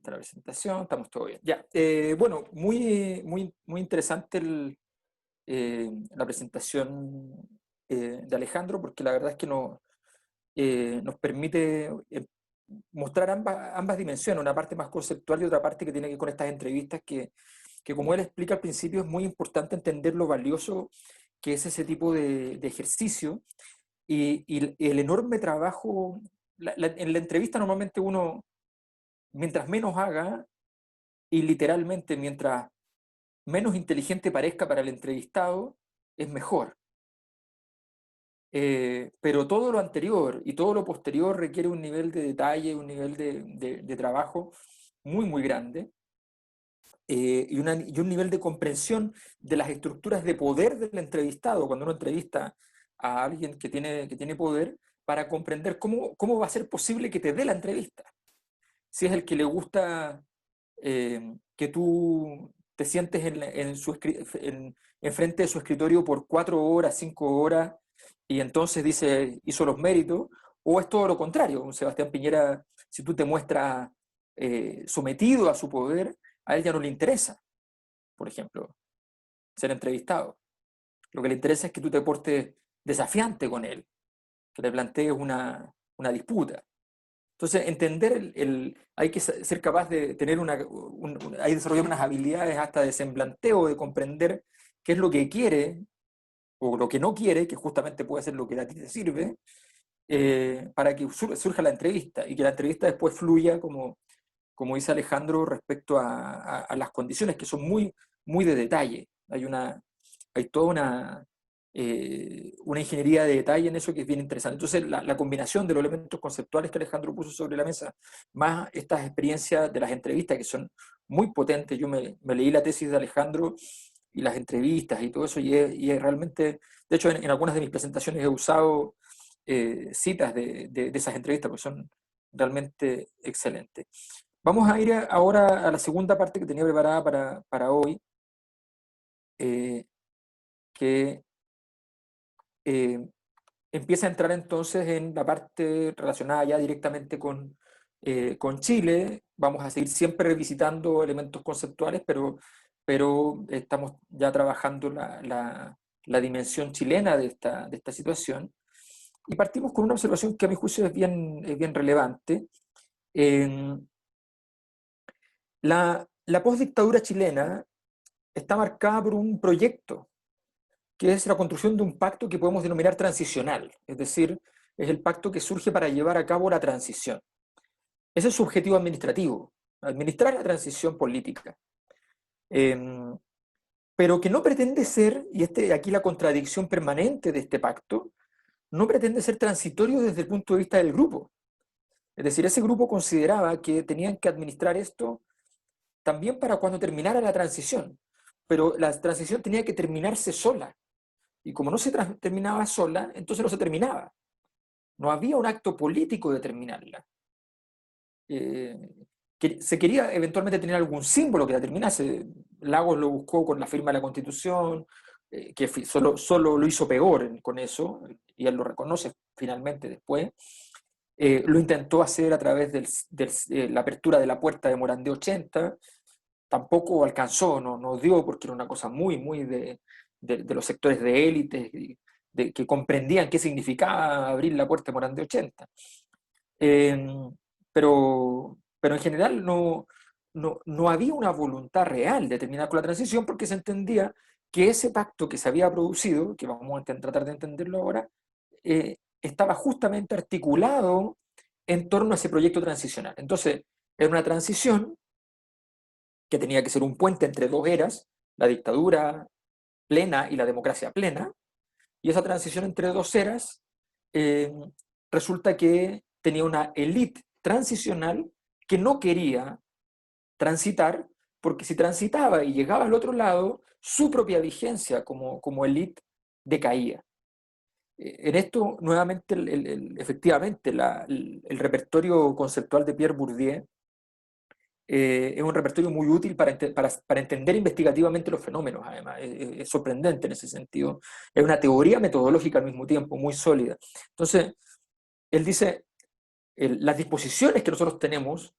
está la presentación, estamos todo bien. Ya, bueno, muy interesante la presentación de Alejandro, porque la verdad es que nos permite mostrar ambas dimensiones, una parte más conceptual y otra parte que tiene que ver con estas entrevistas que como él explica al principio, es muy importante entender lo valioso que es ese tipo de ejercicio y el enorme trabajo. En la entrevista normalmente uno, mientras menos haga, y literalmente mientras menos inteligente parezca para el entrevistado, es mejor. Pero todo lo anterior y todo lo posterior requiere un nivel de detalle, un nivel de trabajo muy grande, y un nivel de comprensión de las estructuras de poder del entrevistado, cuando uno entrevista a alguien que tiene poder, para comprender cómo va a ser posible que te dé la entrevista. Si es el que le gusta que tú te sientes en frente de su escritorio por 4 horas, 5 horas, y entonces dice, hizo los méritos, o es todo lo contrario. Un Sebastián Piñera, si tú te muestras sometido a su poder, a él ya no le interesa, por ejemplo, ser entrevistado. Lo que le interesa es que tú te portes desafiante con él, que le plantees una disputa. Entonces, entender hay que ser capaz de tener hay que desarrollar unas habilidades hasta de semblanteo, de comprender qué es lo que quiere o lo que no quiere, que justamente puede ser lo que a ti te sirve, para que surja la entrevista y que la entrevista después fluya, como dice Alejandro, respecto a las condiciones que son muy de detalle. Hay toda una ingeniería de detalle en eso que es bien interesante. Entonces, la combinación de los elementos conceptuales que Alejandro puso sobre la mesa, más estas experiencias de las entrevistas que son muy potentes. Yo me leí la tesis de Alejandro y las entrevistas y todo eso, y es realmente, de hecho, en algunas de mis presentaciones he usado citas de esas entrevistas, porque son realmente excelentes. Vamos a ir ahora a la segunda parte que tenía preparada para hoy, que eh, empieza a entrar entonces en la parte relacionada ya directamente con Chile. Vamos a seguir siempre revisitando elementos conceptuales, pero estamos ya trabajando la dimensión chilena de esta situación. Y partimos con una observación que a mi juicio es bien relevante. Eh, la postdictadura chilena está marcada por un proyecto, que es la construcción de un pacto que podemos denominar transicional, es decir, es el pacto que surge para llevar a cabo la transición. Ese es su objetivo administrativo, administrar la transición política. Eh, pero que no pretende ser, y aquí la contradicción permanente de este pacto, no pretende ser transitorio desde el punto de vista del grupo. Es decir, ese grupo consideraba que tenían que administrar esto también para cuando terminara la transición, pero la transición tenía que terminarse sola. Y como no se terminaba sola, entonces no se terminaba. No había un acto político de terminarla. Que se quería eventualmente tener algún símbolo que la terminase. Lagos lo buscó con la firma de la Constitución, que solo lo hizo peor con eso, y él lo reconoce finalmente después. Lo intentó hacer a través de la apertura de la puerta de Morandé 80, tampoco alcanzó, no dio, porque era una cosa muy de los sectores de élite, que comprendían qué significaba abrir la puerta de Morandé 80. Eh, pero en general no había una voluntad real de terminar con la transición, porque se entendía que ese pacto que se había producido, que vamos a tratar de entenderlo ahora, estaba justamente articulado en torno a ese proyecto transicional. Entonces, era una transición que tenía que ser un puente entre dos eras, la dictadura plena y la democracia plena, y esa transición entre dos eras eh, resulta que tenía una élite transicional que no quería transitar, porque si transitaba y llegaba al otro lado, su propia vigencia como élite decaía. En esto, nuevamente, efectivamente, el repertorio conceptual de Pierre Bourdieu es un repertorio muy útil para entender investigativamente los fenómenos, además. Es sorprendente en ese sentido. Es una teoría metodológica al mismo tiempo, muy sólida. Entonces, él dice, las disposiciones que nosotros tenemos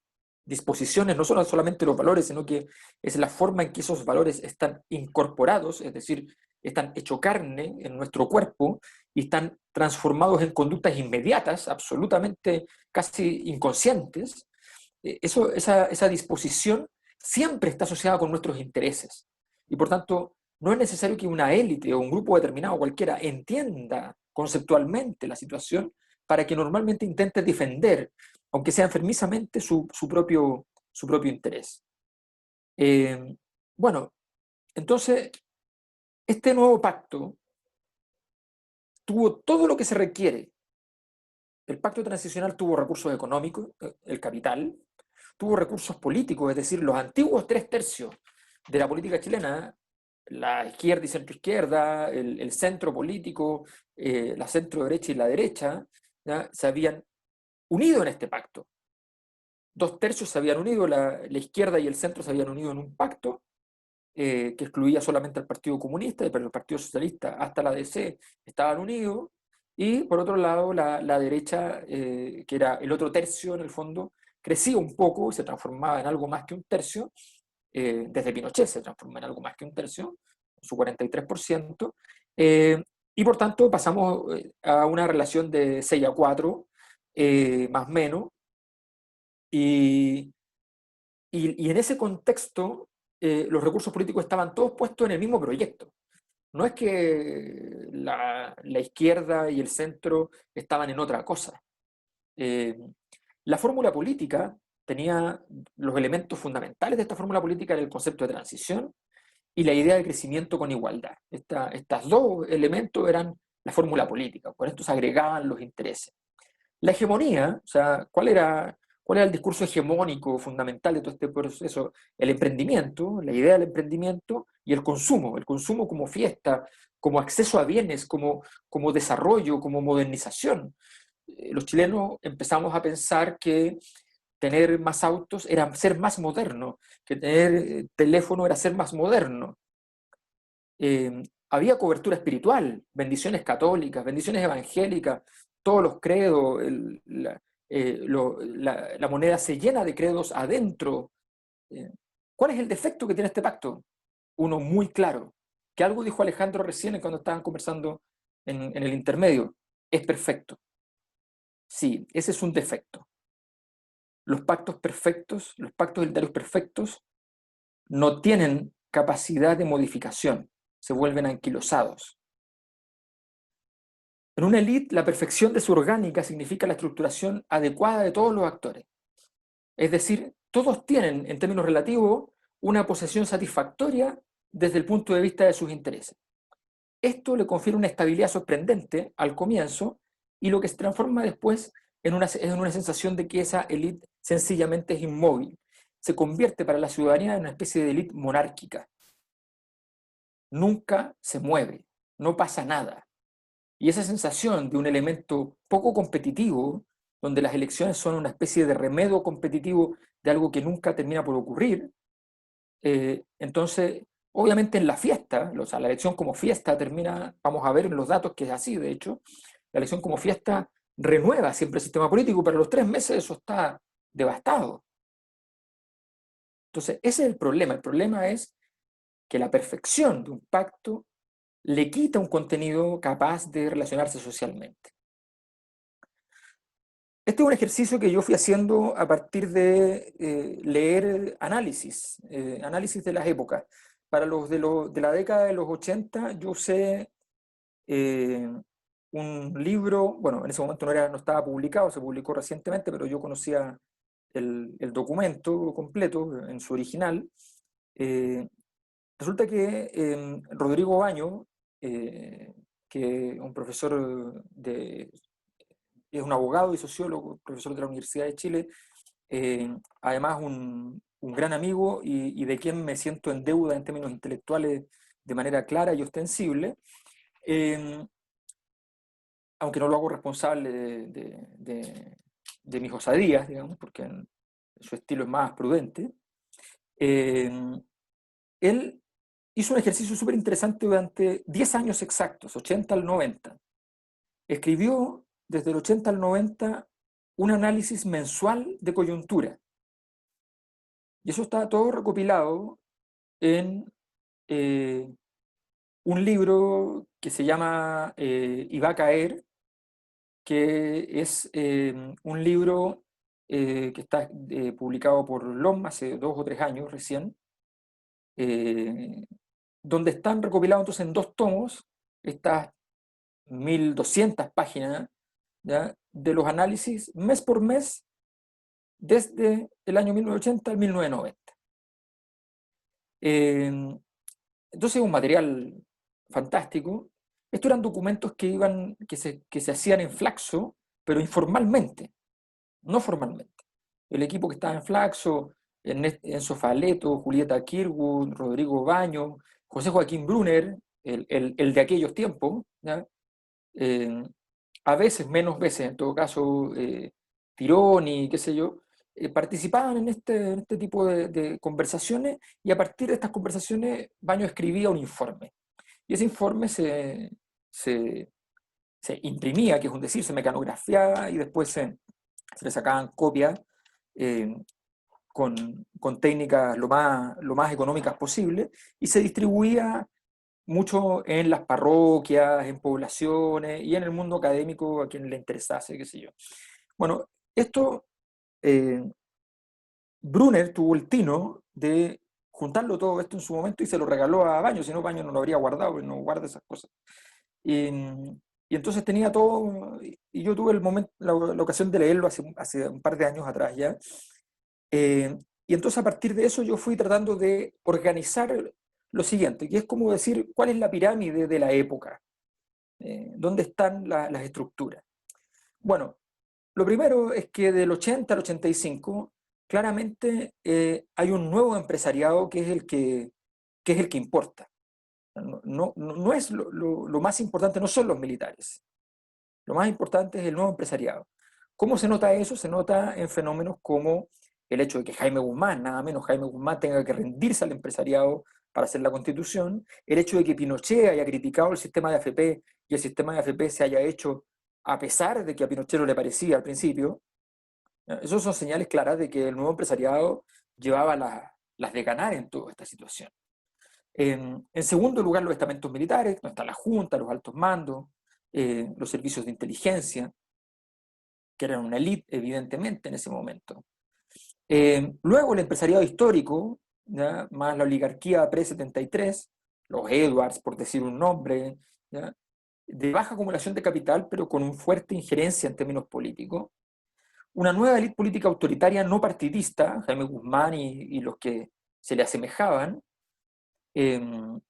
disposiciones, no son solamente los valores, sino que es la forma en que esos valores están incorporados, es decir, están hecho carne en nuestro cuerpo y están transformados en conductas inmediatas, absolutamente casi inconscientes. Esa disposición siempre está asociada con nuestros intereses. Y por tanto, no es necesario que una élite o un grupo determinado cualquiera entienda conceptualmente la situación para que normalmente intente defender, aunque sea enfermizamente, su propio interés. Bueno, entonces, este nuevo pacto tuvo todo lo que se requiere. El pacto transicional tuvo recursos económicos, el capital, tuvo recursos políticos, es decir, los antiguos 3/3 de la política chilena, la izquierda y centroizquierda, el centro político, la centro derecha y la derecha, ¿ya? Se habían unido en este pacto. 2/3 se habían unido, la izquierda y el centro se habían unido en un pacto que excluía solamente al Partido Comunista, pero el Partido Socialista hasta la DC estaban unidos, y por otro lado la derecha, que era el otro tercio en el fondo, crecía un poco y se transformaba en algo más que un tercio, desde Pinochet se transformó en algo más que un tercio, su 43%, y por tanto pasamos a una relación de 6-4, más o menos, y, y en ese contexto los recursos políticos estaban todos puestos en el mismo proyecto. No es que la izquierda y el centro estaban en otra cosa. Eh, la fórmula política tenía los elementos fundamentales de esta fórmula política en el concepto de transición y la idea de crecimiento con igualdad. Estas dos elementos eran la fórmula política, por esto se agregaban los intereses. La hegemonía, o sea, ¿cuál era el discurso hegemónico fundamental de todo este proceso? El emprendimiento, la idea del emprendimiento y el consumo como fiesta, como acceso a bienes, como desarrollo, como modernización. Los chilenos empezamos a pensar que tener más autos era ser más moderno, que tener teléfono era ser más moderno. Había cobertura espiritual, bendiciones católicas, bendiciones evangélicas, todos los credos, la moneda se llena de credos adentro. Eh, ¿Cuál es el defecto que tiene este pacto? Uno muy claro, que algo dijo Alejandro recién cuando estaban conversando en el intermedio, es perfecto. Sí, ese es un defecto. Los pactos perfectos, los pactos elitarios perfectos, no tienen capacidad de modificación, se vuelven anquilosados. En una élite, la perfección de su orgánica significa la estructuración adecuada de todos los actores. Es decir, todos tienen, en términos relativos, una posesión satisfactoria desde el punto de vista de sus intereses. Esto le confiere una estabilidad sorprendente al comienzo y lo que se transforma después en una sensación de que esa élite sencillamente es inmóvil. Se convierte para la ciudadanía en una especie de élite monárquica. Nunca se mueve, no pasa nada. Y esa sensación de un elemento poco competitivo, donde las elecciones son una especie de remedio competitivo de algo que nunca termina por ocurrir, entonces, obviamente en la fiesta, o sea, la elección como fiesta termina, vamos a ver en los datos que es así, de hecho, la elección como fiesta renueva siempre el sistema político, pero a los 3 meses eso está devastado. Entonces, ese es el problema es que la perfección de un pacto le quita un contenido capaz de relacionarse socialmente. Este es un ejercicio que yo fui haciendo a partir de leer análisis de las épocas. Para los de la década de los 80, yo usé un libro, bueno, en ese momento no estaba publicado, se publicó recientemente, pero yo conocía el documento completo en su original. Eh, Resulta que Rodrigo Baño, que es un profesor es un abogado y sociólogo, profesor de la Universidad de Chile, además un gran amigo y de quien me siento en deuda en términos intelectuales de manera clara y ostensible, eh, aunque no lo hago responsable de mis osadías, digamos, porque su estilo es más prudente. Él hizo un ejercicio súper interesante durante 10 años exactos, 80 al 90. Escribió desde el 80 al 90 un análisis mensual de coyuntura. Y eso está todo recopilado en un libro que se llama Y va a caer, que es un libro que está publicado por LOM hace 2 o 3 años recién, eh, donde están recopilados entonces en 2 tomos estas 1200 páginas, ¿ya?, de los análisis mes por mes desde el año 1980 al 1990. Entonces es un material fantástico. Estos eran documentos que se hacían en Flaxo, pero informalmente, no formalmente. El equipo que estaba en Flaxo, Enzo Faleto, Julieta Kirwood, Rodrigo Baño, José Joaquín Brunner, el de aquellos tiempos, ¿ya? Eh, a veces, menos veces, en todo caso, Tironi, qué sé yo, participaban en este tipo de conversaciones, y a partir de estas conversaciones Baño escribía un informe. Y ese informe se, se imprimía, que es un decir, se mecanografiaba, y después se le sacaban copias eh, con técnicas lo más económicas posible, y se distribuía mucho en las parroquias, en poblaciones y en el mundo académico a quien le interesase, qué sé yo. Bueno, esto, eh, Brunner tuvo el tino de juntarlo todo esto en su momento y se lo regaló a Baño, si no Baño no lo habría guardado, porque no guarda esas cosas. Y, y entonces tenía todo, y yo tuve la ocasión de leerlo hace un par de años atrás ya. Y entonces a partir de eso yo fui tratando de organizar lo siguiente, que es como decir cuál es la pirámide de la época, dónde están las estructuras. Bueno, lo primero es que del 80 al 85, claramente hay un nuevo empresariado que es el que importa. No es lo más importante, no son los militares. Lo más importante es el nuevo empresariado. ¿Cómo se nota eso? Se nota en fenómenos como el hecho de que Jaime Guzmán, nada menos Jaime Guzmán, tenga que rendirse al empresariado para hacer la constitución, el hecho de que Pinochet haya criticado el sistema de AFP y el sistema de AFP se haya hecho a pesar de que a Pinochet no le parecía al principio. Esos son señales claras de que el nuevo empresariado llevaba las de ganar en toda esta situación. En segundo lugar, los estamentos militares, donde está la Junta, los altos mandos, los servicios de inteligencia, que eran una élite, evidentemente, en ese momento. Luego, el empresariado histórico, ¿ya?, más la oligarquía pre-73, los Edwards, por decir un nombre, ¿ya?, de baja acumulación de capital, pero con una fuerte injerencia en términos políticos. Una nueva élite política autoritaria no partidista, Jaime Guzmán y los que se le asemejaban. El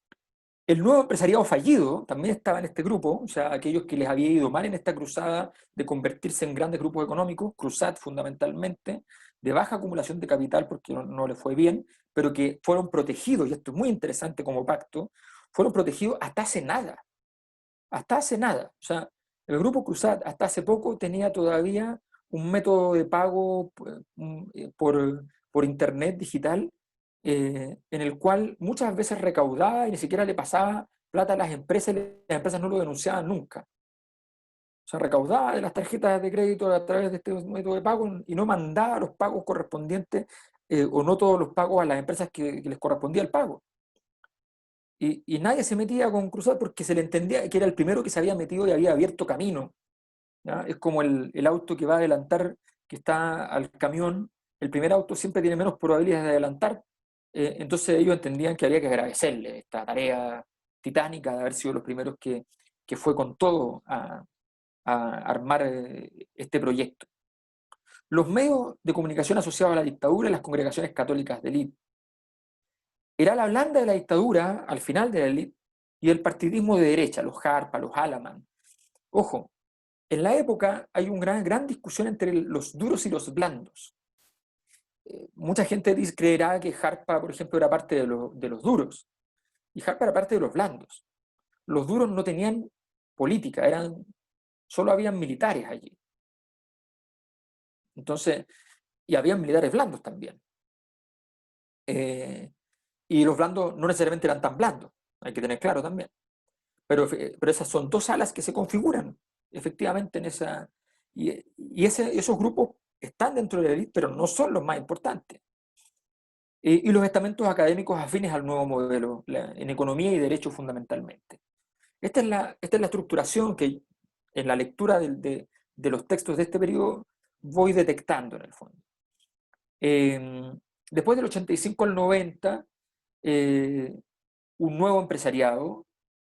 nuevo empresariado fallido también estaba en este grupo, o sea, aquellos que les había ido mal en esta cruzada de convertirse en grandes grupos económicos, Cruzat fundamentalmente, de baja acumulación de capital porque no les fue bien, pero que fueron protegidos, y esto es muy interesante como pacto, fueron protegidos hasta hace nada. Hasta hace nada. O sea, el grupo Cruzat hasta hace poco tenía todavía un método de pago por internet digital, en el cual muchas veces recaudaba y ni siquiera le pasaba plata a las empresas, y las empresas no lo denunciaban nunca. O sea, recaudaba de las tarjetas de crédito a través de este método de pago y no mandaba los pagos correspondientes, o no todos los pagos a las empresas que les correspondía el pago. Y nadie se metía con Cruzat porque se le entendía que era el primero que se había metido y había abierto camino, ¿ya? Es como el auto que va a adelantar, que está al camión. El primer auto siempre tiene menos probabilidades de adelantar. Entonces ellos entendían que había que agradecerle esta tarea titánica de haber sido los primeros que fue con todo a armar este proyecto. Los medios de comunicación asociados a la dictadura y las congregaciones católicas de élite. Era la blanda de la dictadura al final de la élite y el partidismo de derecha, los Harpa, los Alaman. Ojo, en la época hay una gran discusión entre los duros y los blandos. Mucha gente creerá que Harpa, por ejemplo, era parte de los duros, y Harpa era parte de los blandos. Los duros no tenían política, solo habían militares allí. Entonces, y habían militares blandos también. Y los blandos no necesariamente eran tan blandos, hay que tener claro también. Pero esas son dos alas que se configuran efectivamente en esa. Y esos grupos están dentro de la élite, pero no son los más importantes. y los estamentos académicos afines al nuevo modelo, en economía y derecho fundamentalmente. Esta es la estructuración que en la lectura de los textos de este periodo voy detectando en el fondo. Eh, Después del 85 al 90, eh, un nuevo empresariado,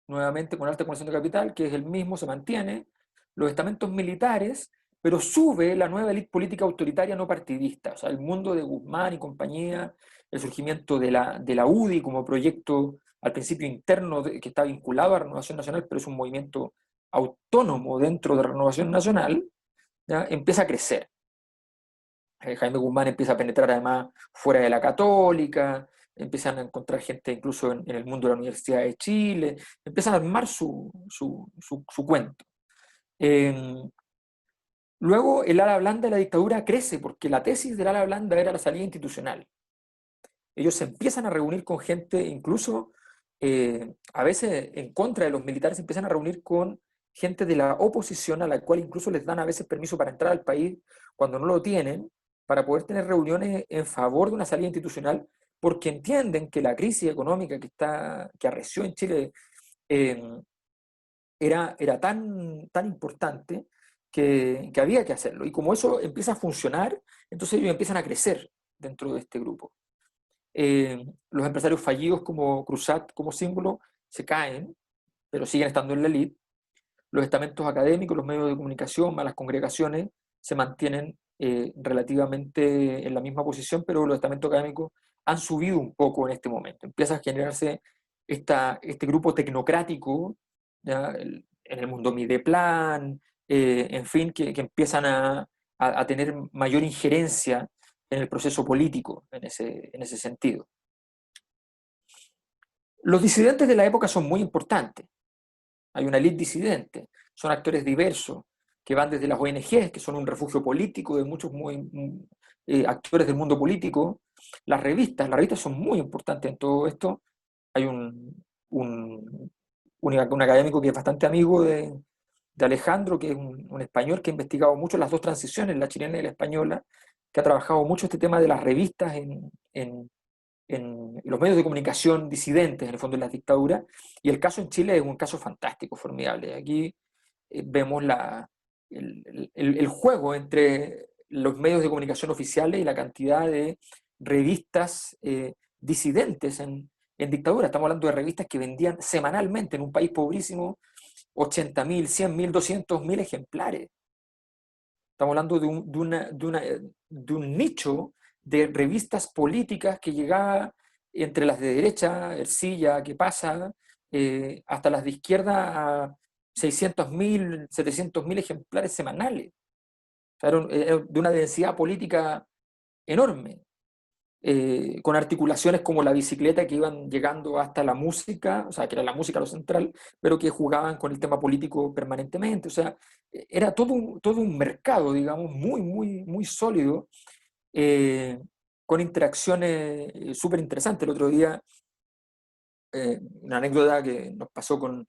nuevamente con alta acumulación de capital, que es el mismo, se mantiene, los estamentos militares, pero sube la nueva élite política autoritaria no partidista, o sea, el mundo de Guzmán y compañía, el surgimiento de la UDI como proyecto al principio interno que está vinculado a Renovación Nacional, pero es un movimiento autónomo dentro de Renovación Nacional, ¿ya? Empieza a crecer. Jaime Guzmán empieza a penetrar además fuera de la católica, empiezan a encontrar gente incluso en el mundo de la Universidad de Chile, empiezan a armar su cuento. Eh, Luego el ala blanda de la dictadura crece porque la tesis del ala blanda era la salida institucional. Ellos se empiezan a reunir con gente, incluso a veces en contra de los militares, se empiezan a reunir con gente de la oposición a la cual incluso les dan a veces permiso para entrar al país cuando no lo tienen, para poder tener reuniones en favor de una salida institucional, porque entienden que la crisis económica que arreció en Chile eh, era tan importante que había que hacerlo. Y como eso empieza a funcionar, entonces ellos empiezan a crecer dentro de este grupo. Los empresarios fallidos como Cruzat, como símbolo, se caen, pero siguen estando en la elite. Los estamentos académicos, los medios de comunicación, más las congregaciones, se mantienen relativamente en la misma posición, pero los estamentos académicos han subido un poco en este momento. Empieza a generarse este grupo tecnocrático, ¿ya? En el mundo Mideplan, en fin, que empiezan a tener mayor injerencia en el proceso político en ese sentido. Los disidentes de la época son muy importantes. Hay una élite disidente, son actores diversos, que van desde las ONGs, que son un refugio político de muchos actores del mundo político, las revistas son muy importantes en todo esto. Hay un académico que es bastante amigo de Alejandro, que es un español que ha investigado mucho las dos transiciones, la chilena y la española, que ha trabajado mucho este tema de las revistas en los medios de comunicación disidentes, en el fondo, en las dictaduras, y el caso en Chile es un caso fantástico, formidable. Aquí vemos el juego entre los medios de comunicación oficiales y la cantidad de revistas disidentes en dictadura. Estamos hablando de revistas que vendían semanalmente en un país pobrísimo 80.000, 100.000, 200.000 ejemplares. Estamos hablando de un nicho de revistas políticas que llegaba entre las de derecha, Ercilla, ¿Qué pasa?, hasta las de izquierda a 600.000, 700.000 ejemplares semanales. O sea, era de una densidad política enorme, con articulaciones como la bicicleta que iban llegando hasta la música, o sea, que era la música lo central, pero que jugaban con el tema político permanentemente. O sea, era todo un mercado, digamos, muy, muy, muy sólido, eh, con interacciones súper interesantes. El otro día, una anécdota que nos pasó con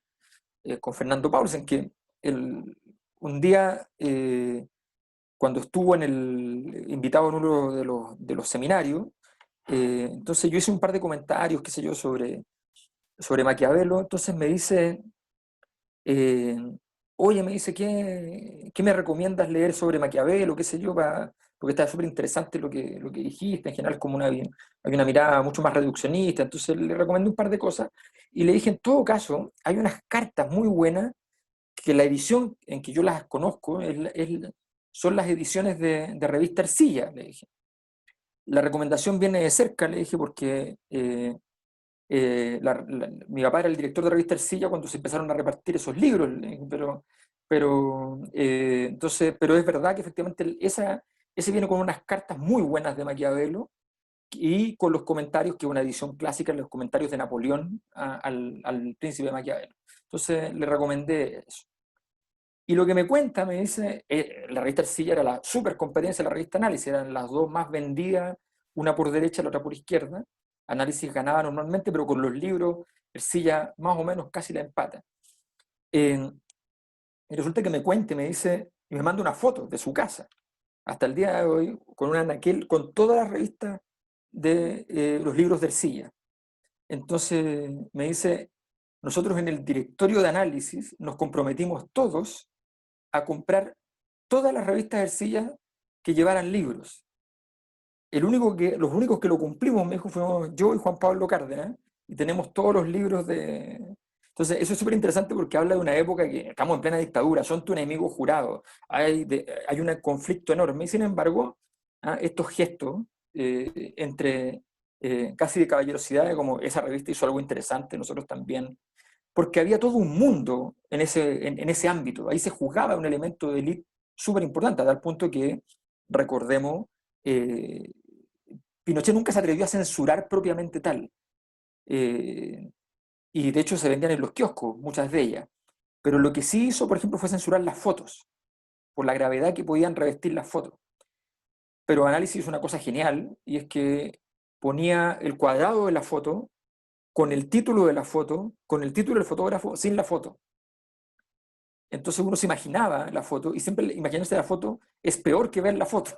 Fernando Paulsen, que un día, cuando estuvo invitado en uno de los seminarios, entonces yo hice un par de comentarios, qué sé yo, sobre Maquiavelo. Entonces me dice, eh, oye, me dice, ¿qué me recomiendas leer sobre Maquiavelo, qué sé yo, porque está súper interesante lo que dijiste, en general como hay una mirada mucho más reduccionista. Entonces le recomendé un par de cosas y le dije, en todo caso, hay unas cartas muy buenas que la edición en que yo las conozco son las ediciones de revista Ercilla, le dije. La recomendación viene de cerca, le dije, porque mi papá era el director de revista Ercilla cuando se empezaron a repartir esos libros, le dije, pero es verdad que efectivamente ese viene con unas cartas muy buenas de Maquiavelo y con los comentarios, que es una edición clásica, los comentarios de Napoleón al príncipe Maquiavelo. Entonces le recomendé eso. Y lo que me cuenta, me dice, la revista Ercilla era la super competencia de la revista Análisis, eran las dos más vendidas, una por derecha y la otra por izquierda. Análisis ganaba normalmente, pero con los libros Ercilla más o menos casi la empata. Y resulta que me cuente, me dice, y me manda una foto de su casa, hasta el día de hoy, con una anaquel, con todas las revistas de los libros de Ercilla. Entonces me dice, nosotros en el directorio de análisis nos comprometimos todos a comprar todas las revistas de Ercilla que llevaran libros. Los únicos que lo cumplimos, me dijo, fuimos yo y Juan Pablo Cárdenas, y tenemos todos los libros de... Entonces, eso es súper interesante porque habla de una época que estamos en plena dictadura, son tu enemigo jurado, hay un conflicto enorme, y sin embargo, estos gestos entre casi de caballerosidad, como esa revista hizo algo interesante, nosotros también, porque había todo un mundo en ese ámbito, ahí se juzgaba un elemento de élite súper importante, a tal punto que, recordemos, eh, Pinochet nunca se atrevió a censurar propiamente tal. eh, y de hecho se vendían en los kioscos, muchas de ellas. Pero lo que sí hizo, por ejemplo, fue censurar las fotos, por la gravedad que podían revestir las fotos. Pero Análisis hizo una cosa genial, y es que ponía el cuadrado de la foto con el título de la foto, con el título del fotógrafo, sin la foto. Entonces uno se imaginaba la foto, y siempre imaginarse la foto es peor que ver la foto.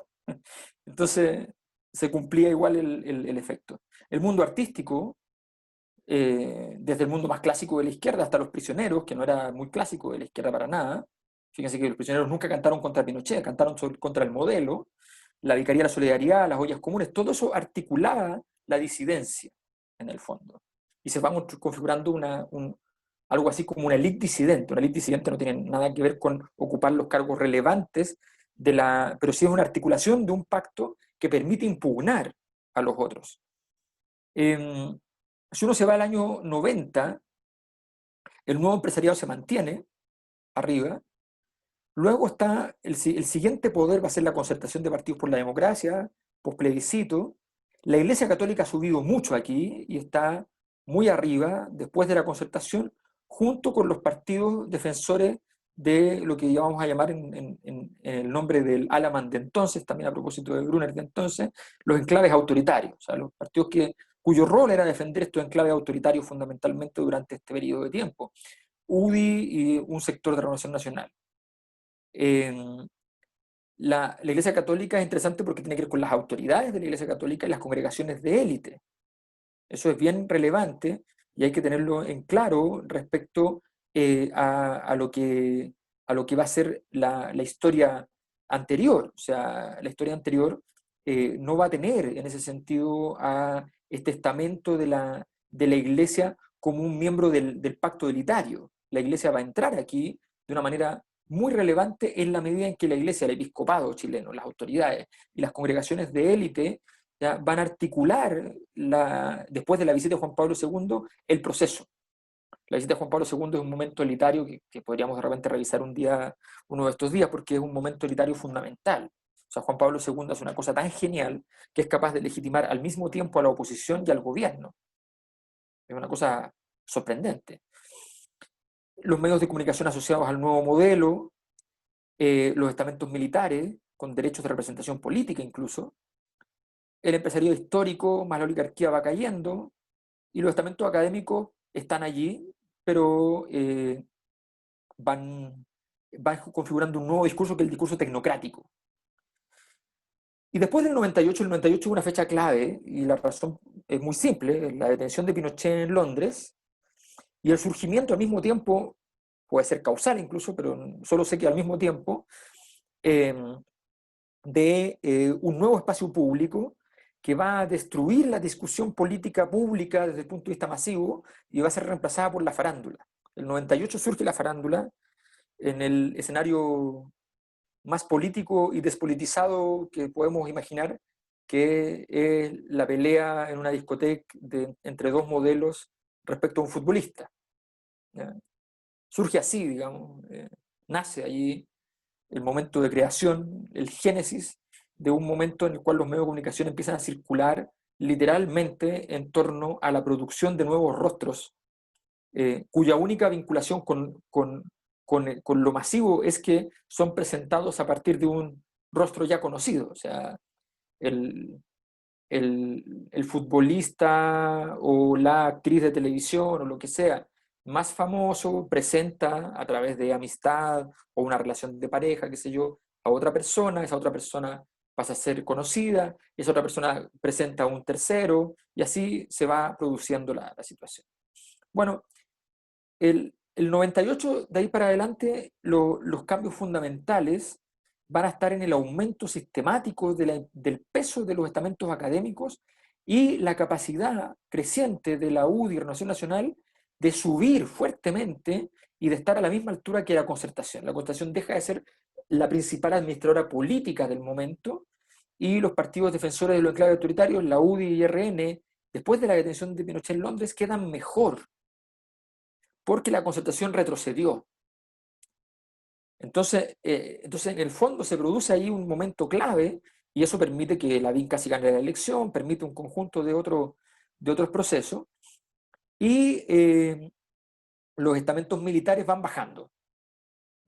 Entonces se cumplía igual el efecto. El mundo artístico, desde el mundo más clásico de la izquierda hasta Los Prisioneros, que no era muy clásico de la izquierda para nada. Fíjense que Los Prisioneros nunca cantaron contra Pinochet, cantaron contra el modelo, la Vicaría de la Solidaridad, las ollas comunes, todo eso articulaba la disidencia, en el fondo. Y se va configurando algo así como una élite disidente. Una élite disidente no tiene nada que ver con ocupar los cargos relevantes, pero sí es una articulación de un pacto que permite impugnar a los otros. Si uno se va al año 90, el nuevo empresariado se mantiene arriba. Luego está el siguiente poder, va a ser la concertación de partidos por la democracia, por plebiscito. La Iglesia Católica ha subido mucho aquí y está muy arriba después de la concertación, junto con los partidos defensores de lo que vamos a llamar en el nombre del Alaman de entonces, también a propósito de Brunner de entonces, los enclaves autoritarios, o sea, los partidos cuyo rol era defender estos enclaves autoritarios fundamentalmente durante este periodo de tiempo. UDI y un sector de Renovación Nacional. La Iglesia Católica es interesante porque tiene que ver con las autoridades de la Iglesia Católica y las congregaciones de élite. Eso es bien relevante y hay que tenerlo en claro respecto a lo que va a ser la historia anterior. O sea, la historia anterior no va a tener en ese sentido a este estamento de la Iglesia como un miembro del pacto elitario. La Iglesia va a entrar aquí de una manera muy relevante en la medida en que la Iglesia, el episcopado chileno, las autoridades y las congregaciones de élite ¿ya? Van a articular, después de la visita de Juan Pablo II, el proceso. La visita de Juan Pablo II es un momento elitario que podríamos de repente revisar uno de estos días, porque es un momento elitario fundamental. O sea, Juan Pablo II es una cosa tan genial que es capaz de legitimar al mismo tiempo a la oposición y al gobierno. Es una cosa sorprendente. Los medios de comunicación asociados al nuevo modelo, los estamentos militares, con derechos de representación política incluso, el empresariado histórico más la oligarquía va cayendo, y los estamentos académicos están allí, pero van configurando un nuevo discurso que es el discurso tecnocrático. Y después del 98, el 98 es una fecha clave, y la razón es muy simple: la detención de Pinochet en Londres, y el surgimiento al mismo tiempo, puede ser causal incluso, pero solo sé que al mismo tiempo, eh, de un nuevo espacio público que va a destruir la discusión política pública desde el punto de vista masivo y va a ser reemplazada por la farándula. El 98 surge la farándula en el escenario más político y despolitizado que podemos imaginar, que es la pelea en una discoteca entre dos modelos respecto a un futbolista. ¿Ya? Surge así, digamos, nace allí el momento de creación, el génesis de un momento en el cual los medios de comunicación empiezan a circular literalmente en torno a la producción de nuevos rostros, cuya única vinculación con lo masivo es que son presentados a partir de un rostro ya conocido. O sea, el, el futbolista o la actriz de televisión o lo que sea más famoso presenta a través de amistad o una relación de pareja, qué sé yo, a otra persona, esa otra persona pasa a ser conocida, esa otra persona presenta a un tercero, y así se va produciendo la situación. Bueno, el 98, de ahí para adelante, los cambios fundamentales van a estar en el aumento sistemático del peso de los estamentos académicos y la capacidad creciente de la UDI y Renovación Nacional de subir fuertemente y de estar a la misma altura que la Concertación. La Concertación deja de ser la principal administradora política del momento, y los partidos defensores de los enclaves autoritarios, la UDI y RN, después de la detención de Pinochet en Londres, quedan mejor porque la Concertación retrocedió. Entonces, en el fondo se produce ahí un momento clave, y eso permite que la DIN casi gane la elección, permite un conjunto de otros procesos, y los estamentos militares van bajando,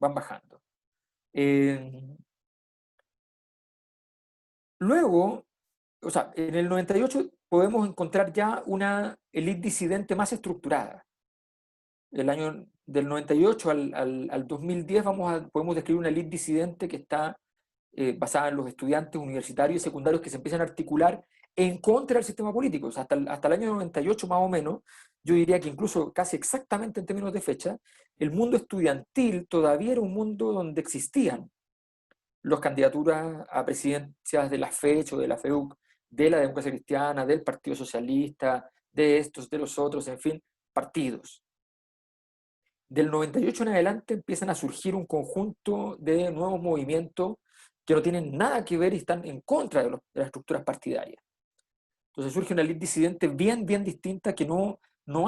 van bajando. Luego, o sea, en el 98 podemos encontrar ya una élite disidente más estructurada. El año del 98 al 2010 podemos describir una élite disidente que está basada en los estudiantes universitarios y secundarios que se empiezan a articular en contra del sistema político. O sea, hasta el año 98 más o menos, yo diría que incluso casi exactamente en términos de fecha, el mundo estudiantil todavía era un mundo donde existían las candidaturas a presidencias de la FECH o de la FEUC, de la Democracia Cristiana, del Partido Socialista, de estos, de los otros, en fin, partidos. Del 98 en adelante empiezan a surgir un conjunto de nuevos movimientos que no tienen nada que ver y están en contra de las estructuras partidarias. Entonces surge una élite disidente bien, bien distinta que no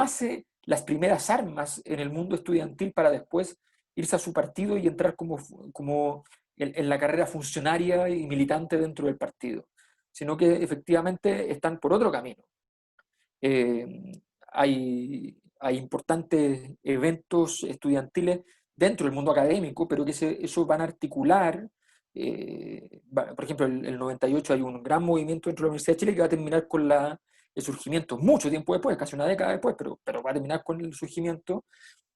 hace las primeras armas en el mundo estudiantil para después irse a su partido y entrar como en la carrera funcionaria y militante dentro del partido, sino que efectivamente están por otro camino. Eh, hay importantes eventos estudiantiles dentro del mundo académico, pero que eso van a articular. Por ejemplo, el 98 hay un gran movimiento dentro de la Universidad de Chile que va a terminar con el surgimiento, mucho tiempo después, casi una década después, pero va a terminar con el surgimiento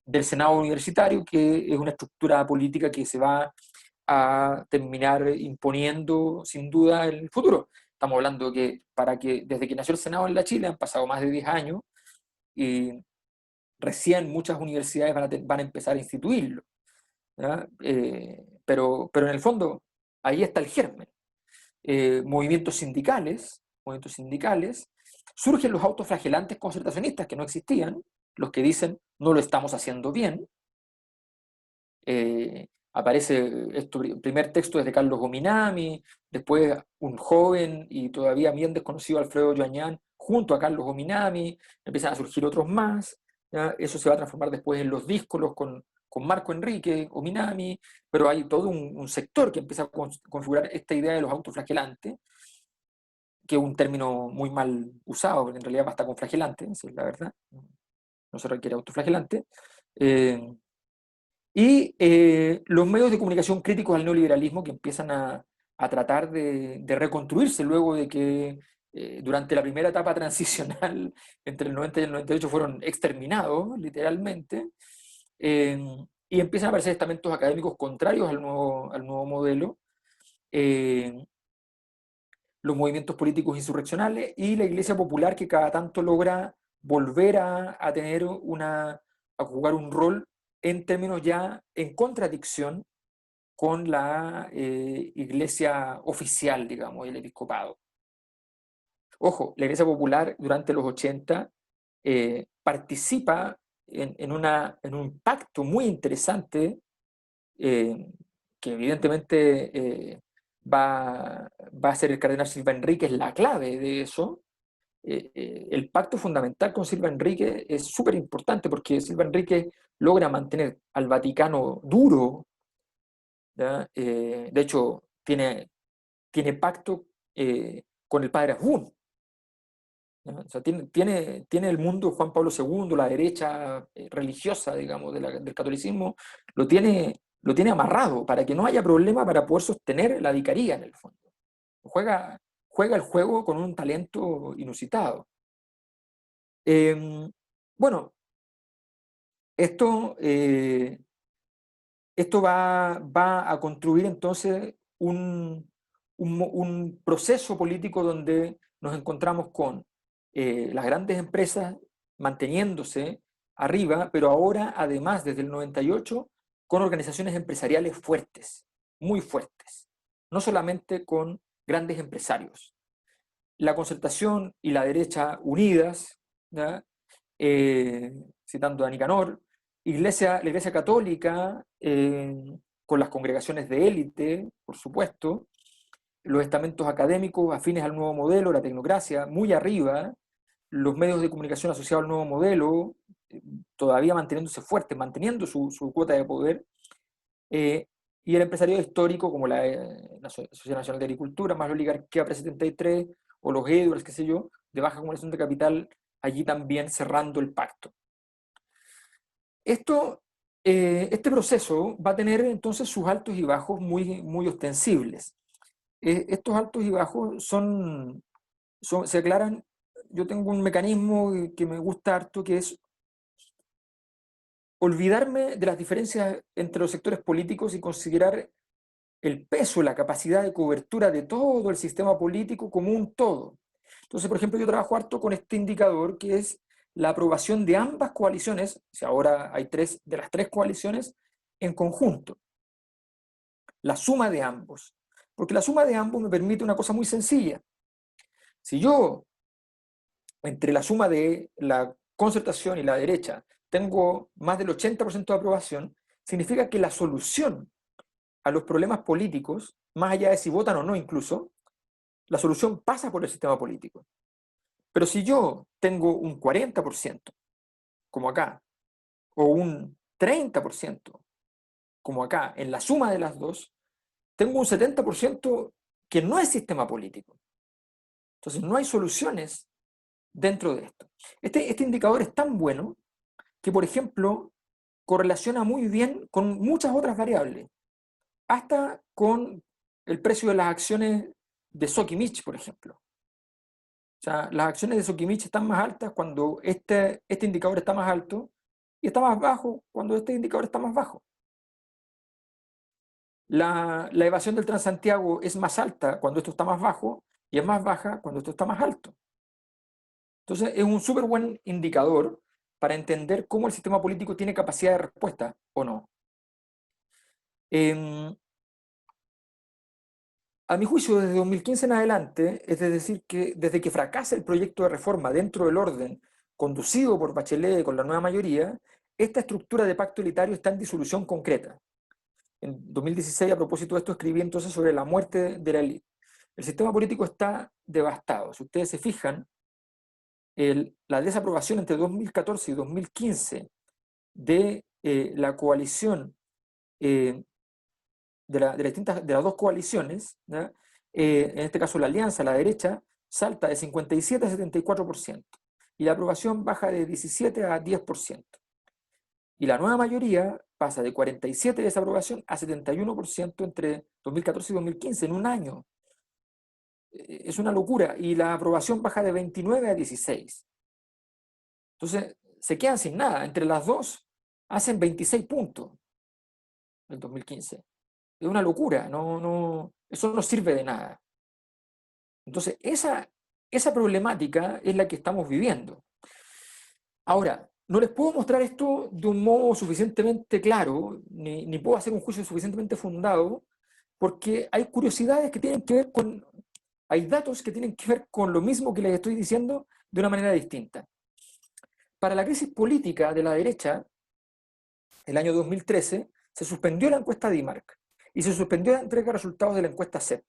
del Senado Universitario, que es una estructura política que se va a terminar imponiendo sin duda en el futuro. Estamos hablando que desde que nació el Senado en la Chile han pasado más de 10 años, y recién muchas universidades van a empezar a instituirlo. Pero en el fondo, ahí está el germen. Movimientos sindicales, surgen los autoflagelantes concertacionistas que no existían, los que dicen no lo estamos haciendo bien. Aparece el primer texto desde Carlos Gominami, después un joven y todavía bien desconocido Alfredo Joañán junto a Carlos Gominami, empiezan a surgir otros más, ¿ya? Eso se va a transformar después en los díscolos con Marco Enrique, Gominami, pero hay todo un sector que empieza a configurar esta idea de los autoflagelantes, que es un término muy mal usado, porque en realidad basta con flagelante, esa es la verdad, no se requiere autoflagelante. Y los medios de comunicación críticos al neoliberalismo que empiezan a tratar de reconstruirse luego de que durante la primera etapa transicional entre el 90 y el 98 fueron exterminados, literalmente, eh, y empiezan a aparecer estamentos académicos contrarios al nuevo modelo, eh, los movimientos políticos insurreccionales y la Iglesia Popular, que cada tanto logra volver a tener a jugar un rol en términos ya en contradicción con la iglesia oficial, digamos, el episcopado. Ojo, la Iglesia Popular durante los 80 participa en un pacto muy interesante, eh, que evidentemente va a ser el cardenal Silva Enríquez la clave de eso. El pacto fundamental con Silva Enríquez es súper importante porque Silva Enríquez logra mantener al Vaticano duro, ¿ya? De hecho, tiene pacto con el padre Asbun, ¿ya? O sea, tiene el mundo Juan Pablo II, la derecha religiosa, digamos, del catolicismo, lo tiene amarrado para que no haya problema para poder sostener la vicaría en el fondo. Juega, juega el juego con un talento inusitado. Bueno, esto va a construir entonces un proceso político donde nos encontramos con las grandes empresas manteniéndose arriba, pero ahora, además, desde el 98, con organizaciones empresariales fuertes, muy fuertes, no solamente con grandes empresarios. La concertación y la derecha unidas, ¿ya? Citando a Nicanor, la Iglesia Católica, con las congregaciones de élite, por supuesto, los estamentos académicos afines al nuevo modelo, la tecnocracia, muy arriba, los medios de comunicación asociados al nuevo modelo, todavía manteniéndose fuertes, manteniendo su cuota de poder, y el empresariado histórico, como la Sociedad Nacional de Agricultura, más la oligarquía pre-73, o los Edwards, qué sé yo, de baja acumulación de capital, allí también cerrando el pacto. Este proceso va a tener entonces sus altos y bajos muy, muy ostensibles. Estos altos y bajos se aclaran. Yo tengo un mecanismo que me gusta harto, que es olvidarme de las diferencias entre los sectores políticos y considerar el peso, la capacidad de cobertura de todo el sistema político como un todo. Entonces, por ejemplo, yo trabajo harto con este indicador, que es la aprobación de ambas coaliciones, si ahora hay de las tres coaliciones, en conjunto. La suma de ambos. Porque la suma de ambos me permite una cosa muy sencilla. Si yo, entre la suma de la concertación y la derecha, tengo más del 80% de aprobación, significa que la solución a los problemas políticos, más allá de si votan o no incluso, la solución pasa por el sistema político. Pero si yo tengo un 40%, como acá, o un 30%, como acá, en la suma de las dos, tengo un 70% que no es sistema político. Entonces no hay soluciones dentro de esto. Este indicador es tan bueno que, por ejemplo, correlaciona muy bien con muchas otras variables, hasta con el precio de las acciones de Sokimich, por ejemplo. O sea, las acciones de Sokimich están más altas cuando este indicador está más alto, y está más bajo cuando este indicador está más bajo. La evasión del Transantiago es más alta cuando esto está más bajo, y es más baja cuando esto está más alto. Entonces, es un súper buen indicador para entender cómo el sistema político tiene capacidad de respuesta o no. A mi juicio, desde 2015 en adelante, es decir, que desde que fracasa el proyecto de reforma dentro del orden conducido por Bachelet con la nueva mayoría, esta estructura de pacto elitario está en disolución concreta. En 2016, a propósito de esto, escribí entonces sobre la muerte de la élite. El sistema político está devastado. Si ustedes se fijan, la desaprobación entre 2014 y 2015 de la coalición, de las dos coaliciones, ¿ya? En este caso la alianza, la derecha, salta de 57 a 74%, y la aprobación baja de 17 a 10%. Y la nueva mayoría pasa de 47 de desaprobación a 71% entre 2014 y 2015, en un año. Es una locura. Y la aprobación baja de 29 a 16. Entonces, se quedan sin nada. Entre las dos, hacen 26 puntos en 2015. Es una locura. Eso no sirve de nada. Entonces, esa problemática es la que estamos viviendo. Ahora, no les puedo mostrar esto de un modo suficientemente claro, ni puedo hacer un juicio suficientemente fundado, porque hay curiosidades que tienen que ver hay datos que tienen que ver con lo mismo que les estoy diciendo de una manera distinta. Para la crisis política de la derecha, el año 2013, se suspendió la encuesta DIMARC y se suspendió la entrega de resultados de la encuesta CEP.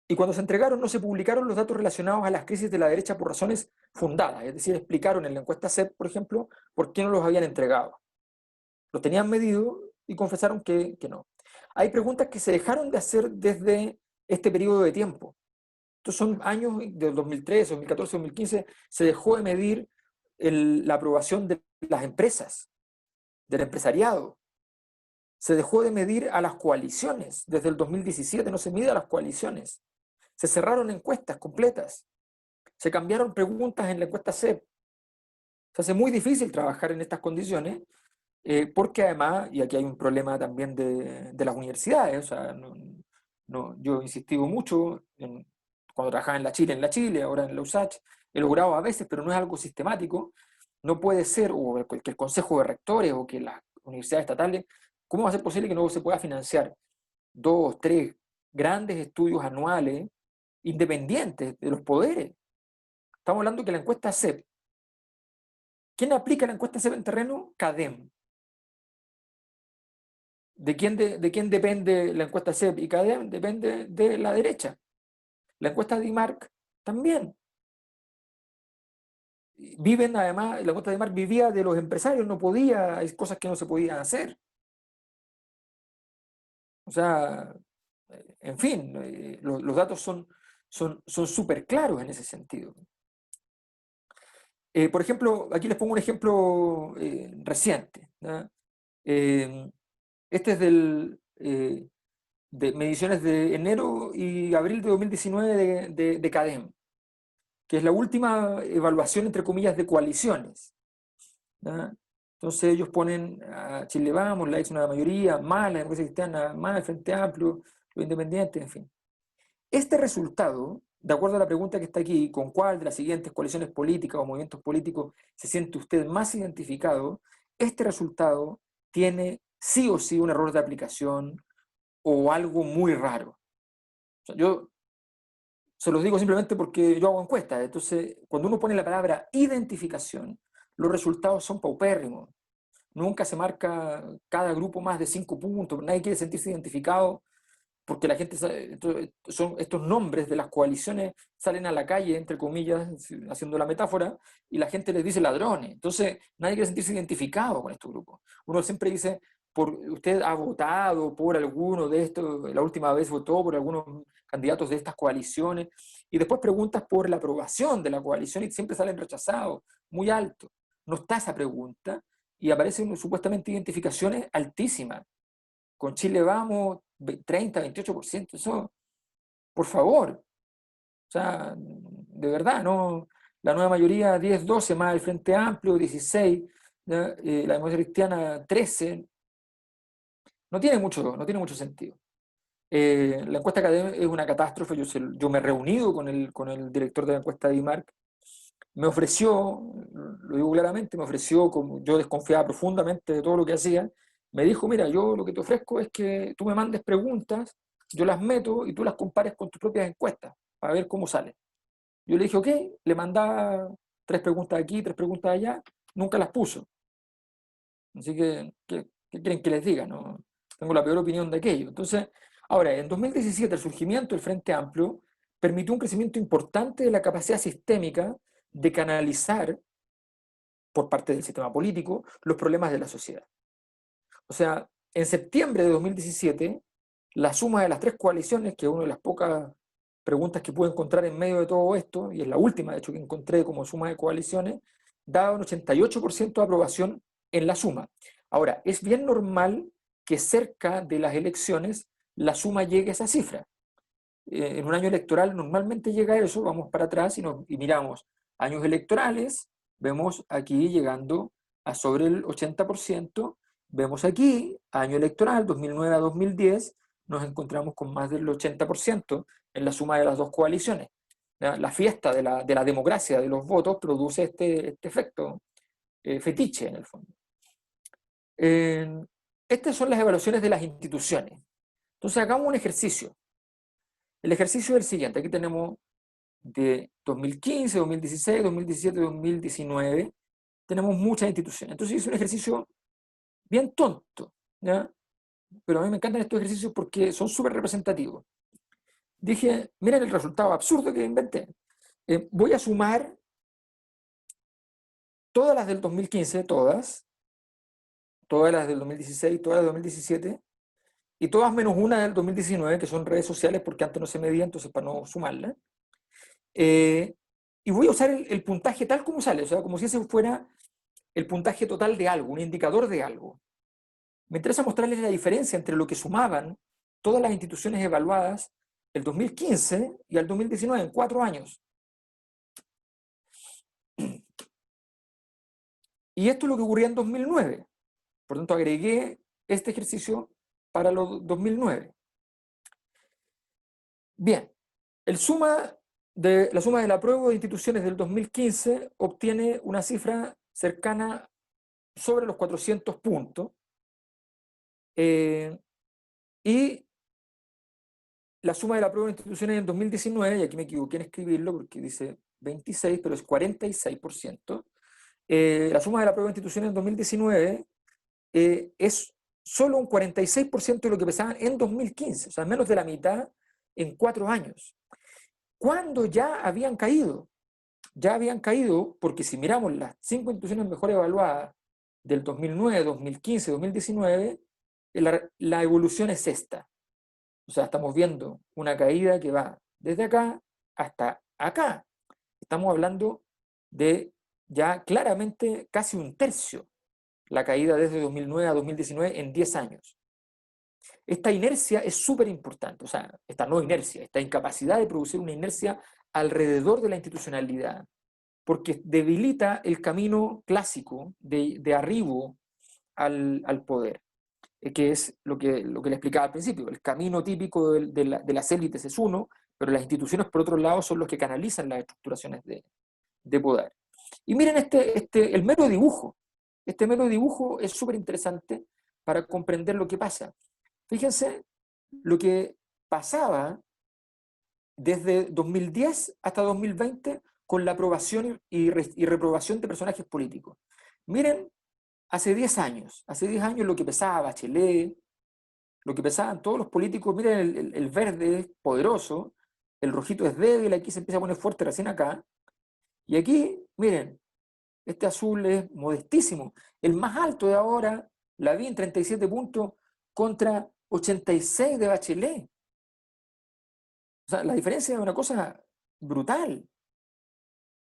Y cuando se entregaron, no se publicaron los datos relacionados a las crisis de la derecha por razones fundadas, es decir, explicaron en la encuesta CEP, por ejemplo, por qué no los habían entregado. Los tenían medido y confesaron que no. Hay preguntas que se dejaron de hacer desde este periodo de tiempo. Estos son años del 2013, 2014, 2015, se dejó de medir la aprobación de las empresas, del empresariado. Se dejó de medir a las coaliciones. Desde el 2017 no se mide a las coaliciones. Se cerraron encuestas completas. Se cambiaron preguntas en la encuesta CEP. Se hace muy difícil trabajar en estas condiciones, porque además, y aquí hay un problema también de las universidades, o sea, No, yo he insistido mucho cuando trabajaba en la Chile, ahora en la USACH, he logrado a veces, pero no es algo sistemático. No puede ser, o que el Consejo de Rectores o que las universidades estatales, ¿cómo va a ser posible que no se pueda financiar dos, tres grandes estudios anuales independientes de los poderes? Estamos hablando que la encuesta CEP, ¿quién aplica la encuesta CEP en terreno? CADEM. ¿De quién depende la encuesta CEP y CADEM? Depende de la derecha. La encuesta de IMARC también. Viven además, la encuesta de IMARC vivía de los empresarios, no podía, hay cosas que no se podían hacer. O sea, en fin, los datos son súper claros en ese sentido. Por ejemplo, aquí les pongo un ejemplo reciente, ¿no? Este es de mediciones de enero y abril de 2019 de CADEM, que es la última evaluación, entre comillas, de coaliciones, ¿no? Entonces ellos ponen a Chile Vamos, la una mayoría, más la democracia cristiana, más el Frente Amplio, los independientes, en fin. Este resultado, de acuerdo a la pregunta que está aquí, ¿con cuál de las siguientes coaliciones políticas o movimientos políticos se siente usted más identificado? Este resultado tiene sí o sí un error de aplicación o algo muy raro. O sea, yo se los digo simplemente porque yo hago encuestas. Entonces, cuando uno pone la palabra identificación, los resultados son paupérrimos. Nunca se marca cada grupo más de 5 puntos. Nadie quiere sentirse identificado porque la gente, son estos nombres de las coaliciones salen a la calle, entre comillas, haciendo la metáfora, y la gente les dice ladrones. Entonces, nadie quiere sentirse identificado con estos grupos. Uno siempre dice, usted ha votado por alguno de estos, la última vez votó por algunos candidatos de estas coaliciones, y después preguntas por la aprobación de la coalición y siempre salen rechazados, muy alto. No está esa pregunta, y aparecen supuestamente identificaciones altísimas. Con Chile Vamos, 30, 28%, eso, por favor. O sea, de verdad, ¿no? La nueva mayoría 10, 12, más el Frente Amplio 16, la democracia cristiana 13, no tiene mucho sentido. La encuesta académica es una catástrofe. Yo me he reunido con el director de la encuesta de IMARC. Me ofreció, lo digo claramente, me ofreció, como yo desconfiaba profundamente de todo lo que hacía, me dijo, mira, yo lo que te ofrezco es que tú me mandes preguntas, yo las meto y tú las compares con tus propias encuestas, para ver cómo sale. Yo le dije, ok, le mandaba 3 preguntas aquí, 3 preguntas allá, nunca las puso. Así que, ¿qué quieren que les diga? No, tengo la peor opinión de aquello. Entonces, ahora, en 2017 el surgimiento del Frente Amplio permitió un crecimiento importante de la capacidad sistémica de canalizar por parte del sistema político los problemas de la sociedad. O sea, en septiembre de 2017, la suma de las 3 coaliciones, que es una de las pocas preguntas que pude encontrar en medio de todo esto, y es la última de hecho que encontré como suma de coaliciones, daba un 88% de aprobación en la suma. Ahora, es bien normal que cerca de las elecciones la suma llegue a esa cifra. En un año electoral normalmente llega a eso, vamos para atrás y miramos años electorales, vemos aquí llegando a sobre el 80%, vemos aquí, año electoral, 2009 a 2010, nos encontramos con más del 80% en la suma de las dos coaliciones. La fiesta de la democracia, de los votos, produce este efecto fetiche en el fondo. Estas son las evaluaciones de las instituciones. Entonces hagamos un ejercicio. El ejercicio es el siguiente. Aquí tenemos de 2015, 2016, 2017, 2019. Tenemos muchas instituciones. Entonces hice un ejercicio bien tonto, ¿ya? Pero a mí me encantan estos ejercicios porque son súper representativos. Dije, miren el resultado absurdo que inventé. Voy a sumar todas las del 2015, todas las del 2016, todas las del 2017, y todas menos una del 2019, que son redes sociales, porque antes no se medía, entonces para no sumarla. Y voy a usar el puntaje tal como sale, o sea, como si ese fuera el puntaje total de algo, un indicador de algo. Me interesa mostrarles la diferencia entre lo que sumaban todas las instituciones evaluadas el 2015 y el 2019, en 4 años. Y esto es lo que ocurría en 2009. Por tanto, agregué este ejercicio para los 2009. Bien, la suma del apruebo de instituciones del 2015 obtiene una cifra cercana sobre los 400 puntos, y la suma del apruebo de instituciones en 2019, y aquí me equivoqué en escribirlo porque dice 26, pero es 46%. La suma del apruebo de instituciones en 2019 es solo un 46% de lo que pesaban en 2015, o sea, menos de la mitad en 4 años. Cuando ya habían caído, porque si miramos las 5 instituciones mejor evaluadas del 2009, 2015, 2019, la evolución es esta. O sea, estamos viendo una caída que va desde acá hasta acá. Estamos hablando de ya claramente casi un tercio la caída desde 2009 a 2019 en 10 años. Esta inercia es súper importante, o sea, esta no inercia, esta incapacidad de producir una inercia alrededor de la institucionalidad, porque debilita el camino clásico de arribo al poder, que es lo que le explicaba al principio. El camino típico de las élites es uno, pero las instituciones, por otro lado, son los que canalizan las estructuraciones de poder. Y miren el mero dibujo. Este mero dibujo es súper interesante para comprender lo que pasa. Fíjense lo que pasaba desde 2010 hasta 2020 con la aprobación y reprobación de personajes políticos. Miren, hace 10 años lo que pesaba Bachelet, lo que pesaban todos los políticos. Miren, el verde es poderoso, el rojito es débil, aquí se empieza a poner fuerte recién acá, y aquí, miren, este azul es modestísimo. El más alto de ahora, la vi en 37 puntos contra 86 de Bachelet. O sea, la diferencia es una cosa brutal.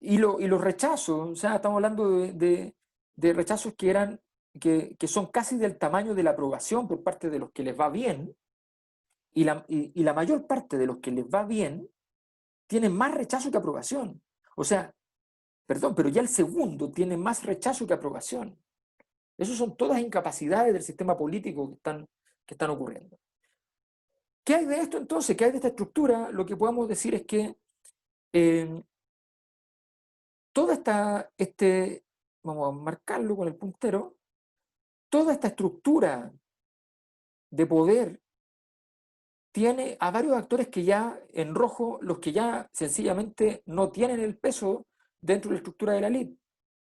Y los rechazos, o sea, estamos hablando de rechazos que son casi del tamaño de la aprobación por parte de los que les va bien, y la mayor parte de los que les va bien tienen más rechazo que aprobación. O sea, perdón, pero ya el segundo tiene más rechazo que aprobación. Esas son todas incapacidades del sistema político que están ocurriendo. ¿Qué hay de esto entonces? ¿Qué hay de esta estructura? Lo que podemos decir es que eh, toda vamos a marcarlo con el puntero, toda esta estructura de poder tiene a varios actores que ya, en rojo, los que ya sencillamente no tienen el peso dentro de la estructura de la élite,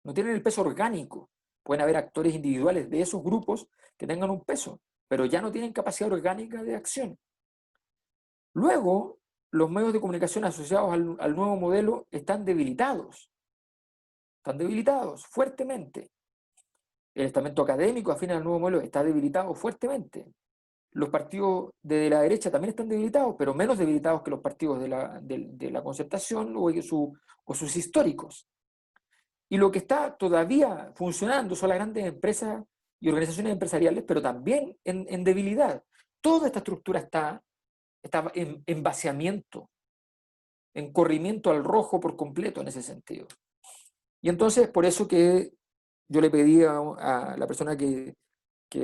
no tienen el peso orgánico. Pueden haber actores individuales de esos grupos que tengan un peso, pero ya no tienen capacidad orgánica de acción. Luego, los medios de comunicación asociados al nuevo modelo están debilitados fuertemente. El estamento académico afín al nuevo modelo está debilitado fuertemente. Los partidos de la derecha también están debilitados, pero menos debilitados que los partidos de la concertación o sus históricos. Y lo que está todavía funcionando son las grandes empresas y organizaciones empresariales, pero también en debilidad. Toda esta estructura está en vaciamiento, en corrimiento al rojo por completo en ese sentido. Y entonces, por eso que yo le pedí a la persona que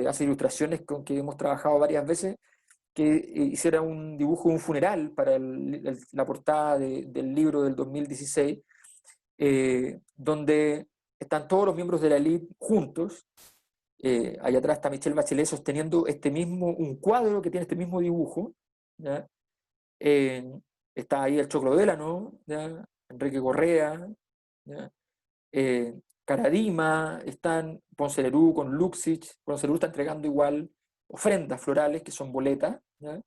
hace ilustraciones con que hemos trabajado varias veces, que hiciera un dibujo, un funeral para la portada del libro del 2016, donde están todos los miembros de la élite juntos. Allá atrás está Michelle Bachelet sosteniendo un cuadro que tiene este mismo dibujo, ¿ya? Eh, Está ahí el Choclo Délano, ¿ya? Enrique Correa, ¿ya? Caradima, están Ponce Lerú con Luxich. Ponce Lerú está entregando igual ofrendas florales que son boletas, ¿ya?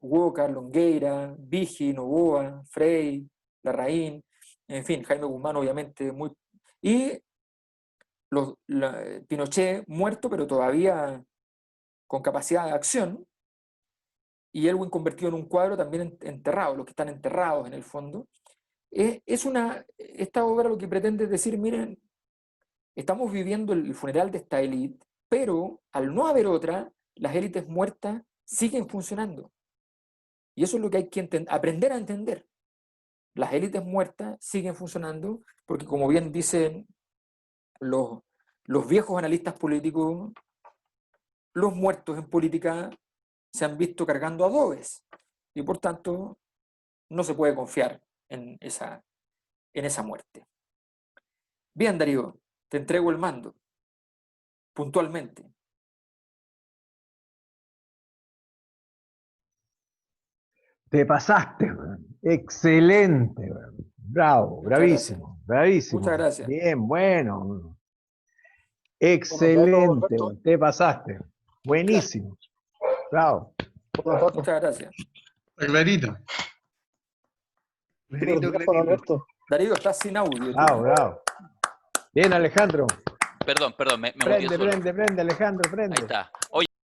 Huócar, Longueira, Vigi, Novoa, Frey, Larraín, en fin, Jaime Guzmán obviamente y Pinochet muerto pero todavía con capacidad de acción, y Elwin convertido en un cuadro también enterrado, los que están enterrados en el fondo. Esta obra lo que pretende es decir, miren, estamos viviendo el funeral de esta élite, pero al no haber otra, las élites muertas siguen funcionando. Y eso es lo que hay que aprender a entender. Las élites muertas siguen funcionando porque, como bien dicen los, los viejos analistas políticos, los muertos en política se han visto cargando adobes. y por tanto no se puede confiar en esa muerte. Bien, Darío, te entrego el mando, puntualmente. Te pasaste, weón. Excelente, weón. Bravo, Muchas gracias. bravísimo, bravísimo. Muchas gracias. Bien, bueno. Buenos datos, Excelente, Alberto. weón. Te pasaste. Buenísimo. Bravo. Buenos datos. Muchas gracias. Está clarito. Tira el micrófono, Alberto. Darío, estás sin audio. Bravo, bravo. Bien, Alejandro. Perdón, me moví Prende, solo. Alejandro, Ahí prende. está. Oye,